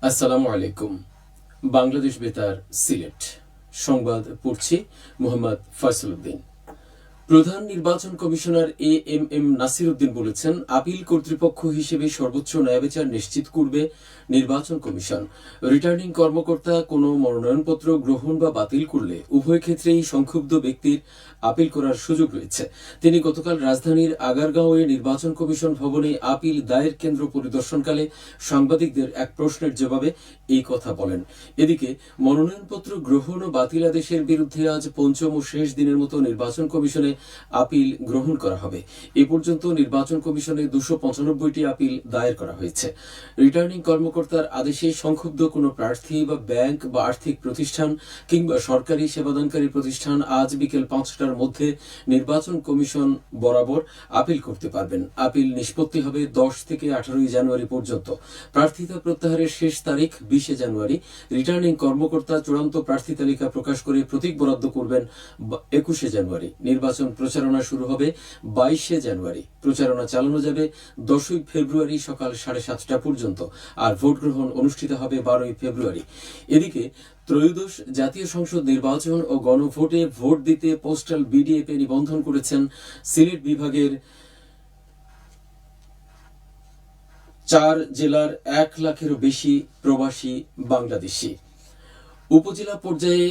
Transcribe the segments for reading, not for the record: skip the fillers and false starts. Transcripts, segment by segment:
আসসালামু আলাইকুম। বাংলাদেশ বেতার সিলেট সংবাদ পড়ছি মোহাম্মদ ফয়সাল উদ্দিন। প্রধান নির্বাচন কমিশনার এএমএম নাসির উদ্দিন বলেছেন, আপিল কর্তৃপক্ষ হিসেবে সর্বোচ্চ ন্যায়বিচার নিশ্চিত করবে নির্বাচন কমিশন। রিটার্নিং কর্মকর্তা কোনো মনোনয়নপত্র গ্রহণ বা বাতিল করলে উভয় ক্ষেত্রেই সংক্ষুব্ধ ব্যক্তির আপিল করার সুযোগ রয়েছে। তিনি গতকাল রাজধানীর আগারগাঁওয়ে নির্বাচন কমিশন ভবনে আপিল দায়ের কেন্দ্র পরিদর্শনকালে সাংবাদিকদের এক প্রশ্নের জবাবে এই কথা বলেন। এদিকে মনোনয়নপত্র গ্রহণ ও বাতিল আদেশের বিরুদ্ধে আজ পঞ্চম ও শেষ দিনের মতো নির্বাচন কমিশনে আপিল গ্রহণ করা হবে। এ পর্যন্ত নির্বাচন কমিশনে 295টি আপিল দায়ের করা হয়েছে। রিটার্নিং কর্মকর্তার আদেশে সংক্ষুব্ধ কোনো প্রার্থী বা ব্যাংক বা আর্থিক প্রতিষ্ঠান কিংবা সরকারি সেবাদানকারী প্রতিষ্ঠান আজ বিকেল 5টার মধ্যে নির্বাচন কমিশন বরাবর আপিল করতে পারবেন। আপিল নিষ্পত্তি হবে 10 থেকে 18 জানুয়ারি পর্যন্ত। প্রার্থিতা প্রত্যাহারের শেষ তারিখ 20 জানুয়ারি। রিটার্নিং কর্মকর্তা চূড়ান্ত প্রার্থী তালিকা প্রকাশ করে প্রতীক বরাদ্দ করবেন 21 জানুয়ারি। নির্বাচন প্রচারণা শুরু হবে 22 জানুয়ারি। প্রচারণা চালানো যাবে 10 ফেব্রুয়ারি সকাল 7:30 পর্যন্ত, আর ভোট গ্রহণ অনুষ্ঠিত হবে 12 ফেব্রুয়ারি। এদিকে ত্রয়োদশ জাতীয় সংসদ নির্বাচন ও গণভোটে ভোট দিতে পোস্টাল বিডিএপে নিবন্ধন করেছেন সিলেট বিভাগের 4 জেলার 1 লাখেরও বেশি প্রবাসী বাংলাদেশি। উপজেলা পর্যায়ে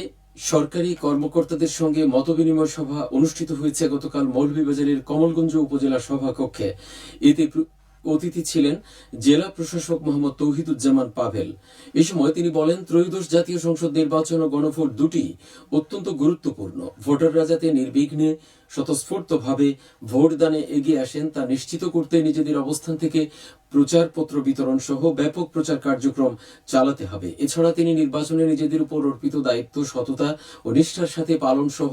সরকারি কর্মকর্তাদের সঙ্গে মতবিনিময় সভা অনুষ্ঠিত হয়েছে গতকাল মৌলভীবাজারের কমলগঞ্জ উপজেলা সভাকক্ষে। এতে অতিথি ছিলেন জেলা প্রশাসক মোহাম্মদ তৌহিদুজ্জামান পাভেল। এ সময় তিনি বলেন, ত্রয়োদশ জাতীয় সংসদ নির্বাচন ও গণভোট দুটি অত্যন্ত গুরুত্বপূর্ণ। ভোটাররা যাতে নির্বিঘ্নে স্বতঃস্ফূর্তভাবে ভোটদানে এগিয়ে আসেন তা নিশ্চিত করতে নিজেদের অবস্থান থেকে প্রচারপত্র বিতরণ সহ ব্যাপক প্রচার কার্যক্রম চালাতে হবে। এছাড়া তিনি নির্বাচনে নিজেদের উপর অর্পিত দায়িত্ব সততা ও নিষ্ঠার সাথে পালন সহ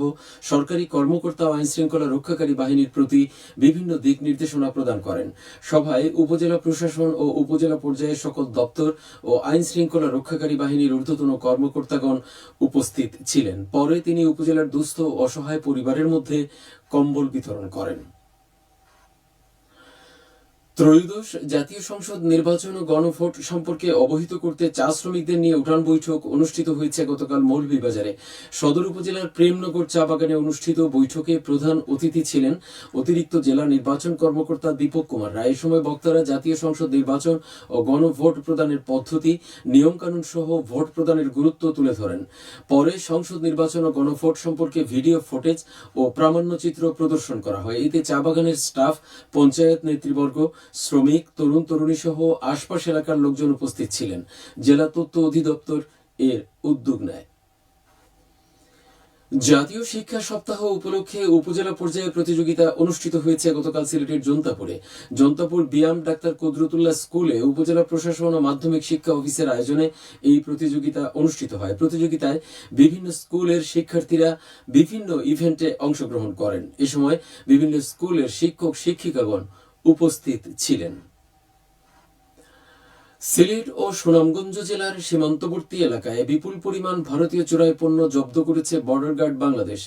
সরকারি কর্মকর্তা ও আইন শৃঙ্খলা রক্ষাকারী বাহিনীর প্রতি বিভিন্ন দিক নির্দেশনা প্রদান করেন। সভায় উপজেলা প্রশাসন ও উপজেলা পর্যায়ের সকল দপ্তর ও আইন শৃঙ্খলা রক্ষাকারী বাহিনীর ঊর্ধ্বতন কর্মকর্তাগণ উপস্থিত ছিলেন। পরে তিনি উপজেলার দুস্থ ও অসহায় পরিবারের মধ্যে কম্বল বিতরণ করেন। ত্রয়োদশ জাতীয় সংসদ নির্বাচন ও গণভোট সম্পর্কে অবহিত করতে চা শ্রমিকদের নিয়ে উঠান বৈঠক অনুষ্ঠিত হয়েছে গতকাল মৌলভীবাজারে সদর উপজেলার প্রেমনগর চা বাগানে অনুষ্ঠিত বৈঠকে প্রধান অতিথি ছিলেন অতিরিক্ত জেলা নির্বাচন কর্মকর্তা দীপক কুমার রায়। এ সময় বক্তারা জাতীয় সংসদ নির্বাচন ও গণভোট প্রদানের পদ্ধতি, নিয়মকানুন সহ ভোট প্রদানের গুরুত্ব তুলে ধরেন। পরে সংসদ নির্বাচন ও গণভোট সম্পর্কে ভিডিও ফুটেজ ও প্রামাণ্যচিত্র প্রদর্শন করা হয়। এতে চা বাগানের স্টাফ, পঞ্চায়েত নেতৃবর্গ, শ্রমিক, তরুণ তরুণী সহ আশপাশ এলাকার লোকজন উপস্থিত ছিলেন। জেলা তথ্য অধিদপ্তর এর উদ্যোগ নেয়। জাতীয় শিক্ষা সপ্তাহ উপলক্ষে উপজেলা পর্যায়ে প্রতিযোগিতা অনুষ্ঠিত হয়েছে গতকাল সিলেটের জন্তাপুর বিয়াম ডাক্তার কুদরতুল্লাহ স্কুলে উপজেলা প্রশাসন ও মাধ্যমিক শিক্ষা অফিসের আয়োজনে এই প্রতিযোগিতা অনুষ্ঠিত হয়। প্রতিযোগিতায় বিভিন্ন স্কুলের শিক্ষার্থীরা বিভিন্ন ইভেন্টে অংশগ্রহণ করেন। এ সময় বিভিন্ন স্কুলের শিক্ষক শিক্ষিকাগণ উপস্থিত ছিলেন। সিলেট ও সুনামগঞ্জ জেলার সীমান্তবর্তী এলাকায় বিপুল পরিমাণ ভারতীয় চোরাই পণ্য জব্দ করেছে বর্ডার গার্ড বাংলাদেশ।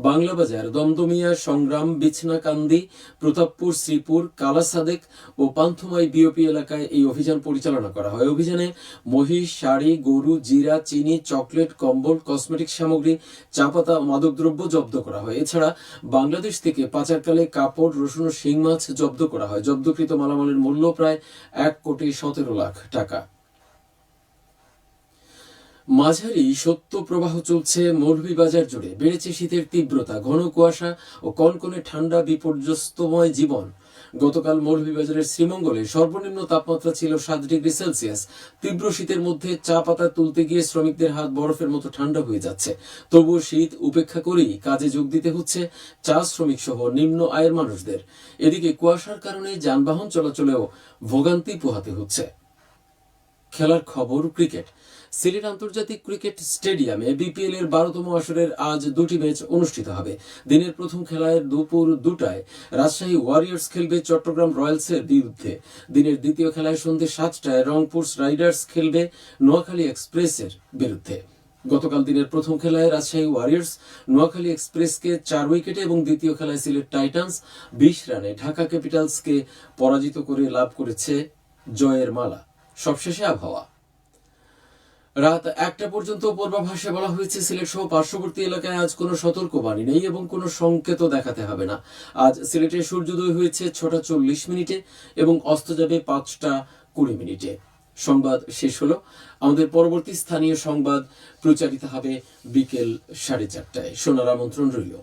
বাংলাবাজার, দমদমিয়া, সংগ্রাম, বিছনাকান্দি, প্রতাপপুর, শ্রীপুর, কালাসাদেক ও পান্থমাই বিওপি এলাকায় এই অভিযান পরিচালনা করা হয়। অভিযানে মহিষ, শাড়ি, গরু, জিরা, চিনি, চকলেট, কম্বল, কসমেটিক সামগ্রী, চা পাতা ও মাদকদ্রব্য জব্দ করা হয়। এছাড়া বাংলাদেশ থেকে পাচারকালে কাপড়, রসুন ও শিং মাছ জব্দ করা হয়। জব্দকৃত মালামালের মূল্য প্রায় 1,17,00,000 টাকা। মাঝারি শৈত্য প্রবাহ চলছে মৌলভীবাজার জুড়ে। বেড়েছে শীতের তীব্রতা, ঘন কুয়াশা ও কনকনে ঠান্ডা, বিপর্যস্তময় জীবন। গতকাল মৌলভীবাজারের শ্রীমঙ্গলে সর্বনিম্ন তাপমাত্রা ছিল 7 ডিগ্রি সেলসিয়াস। তীব্র শীতের মধ্যে চা পাতা তুলতে গিয়ে শ্রমিকদের হাত বরফের মতো ঠান্ডা হয়ে যাচ্ছে। তবুও শীত উপেক্ষা করেই কাজে যোগ দিতে হচ্ছে চা শ্রমিক সহ নিম্ন আয়ের মানুষদের। এদিকে কুয়াশার কারণে যানবাহন চলাচলেও ভোগান্তি পোহাতে হচ্ছে। খেলার খবর, ক্রিকেট। সিলেট আন্তর্জাতিক ক্রিকেট স্টেডিয়ামে বিপিএল এর 12তম আসরের আজ 2টি ম্যাচ অনুষ্ঠিত হবে। দিনের প্রথম খেলায় দুপুর 2টায় রাজশাহী ওয়ারিয়র্স খেলবে চট্টগ্রাম রয়্যালসের বিরুদ্ধে। দিনের দ্বিতীয় খেলায় সন্ধ্যে 7টায় রংপুর রাইডার্স খেলবে নোয়াখালী এক্সপ্রেসের বিরুদ্ধে। গতকাল দিনের প্রথম খেলায় রাজশাহী ওয়ারিয়র্স নোয়াখালী এক্সপ্রেসকে 4 উইকেটে এবং দ্বিতীয় খেলায় সিলেট টাইটান্স 20 রানে ঢাকা ক্যাপিটালসকে পরাজিত করে লাভ করেছে জয়ের মালা। সবশেষে আবহাওয়া। রাত 1টা পর্যন্ত পূর্বাভাসে বলা হয়েছে সিলেট সহ পার্শ্ববর্তী এলাকায় আজ কোনো সতর্কবাণী নেই এবং কোনো সংকেতও দেখাতে হবে না। আজ সিলেটে সূর্যোদয় হয়েছে 6টা 40 মিনিটে এবং অস্ত যাবে 5টা 20 মিনিটে। সংবাদ শেষ হলো। আমাদের পরবর্তী স্থানীয় সংবাদ প্রচারিত হবে বিকেল 4:30টায়। শোনার আমন্ত্রণ রইল।